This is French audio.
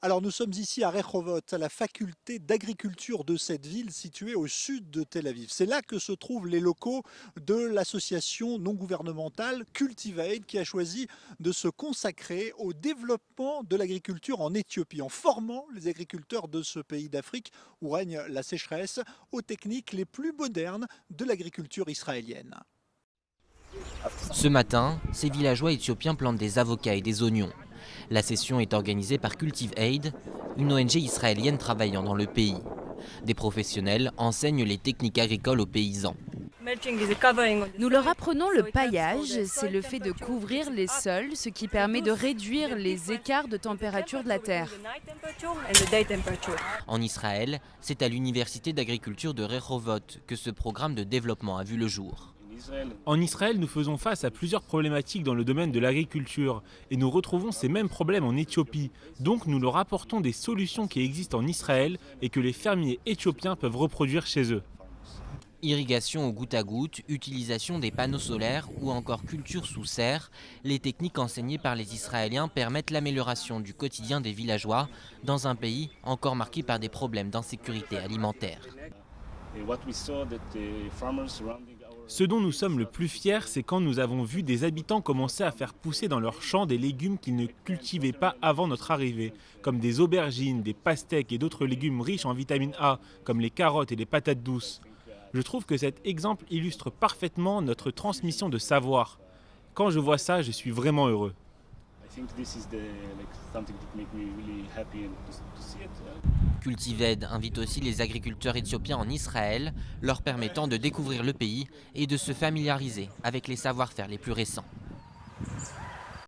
Alors nous sommes ici à Rehovot, à la faculté d'agriculture de cette ville située au sud de Tel Aviv. C'est là que se trouvent les locaux de l'association non gouvernementale Cultivate qui a choisi de se consacrer au développement de l'agriculture en Éthiopie, en formant les agriculteurs de ce pays d'Afrique où règne la sécheresse aux techniques les plus modernes de l'agriculture israélienne. Ce matin, ces villageois éthiopiens plantent des avocats et des oignons. La session est organisée par CultiveAid, une ONG israélienne travaillant dans le pays. Des professionnels enseignent les techniques agricoles aux paysans. Nous leur apprenons le paillage, c'est le fait de couvrir les sols, ce qui permet de réduire les écarts de température de la terre. En Israël, c'est à l'université d'agriculture de Rehovot que ce programme de développement a vu le jour. En Israël, nous faisons face à plusieurs problématiques dans le domaine de l'agriculture et nous retrouvons ces mêmes problèmes en Éthiopie. Donc nous leur apportons des solutions qui existent en Israël et que les fermiers éthiopiens peuvent reproduire chez eux. Irrigation au goutte à goutte, utilisation des panneaux solaires ou encore culture sous serre, les techniques enseignées par les Israéliens permettent l'amélioration du quotidien des villageois dans un pays encore marqué par des problèmes d'insécurité alimentaire. Ce dont nous sommes le plus fiers, c'est quand nous avons vu des habitants commencer à faire pousser dans leurs champs des légumes qu'ils ne cultivaient pas avant notre arrivée, comme des aubergines, des pastèques et d'autres légumes riches en vitamine A, comme les carottes et les patates douces. Je trouve que cet exemple illustre parfaitement notre transmission de savoir. Quand je vois ça, je suis vraiment heureux. CultiveAid invite aussi les agriculteurs éthiopiens en Israël, leur permettant de découvrir le pays et de se familiariser avec les savoir-faire les plus récents.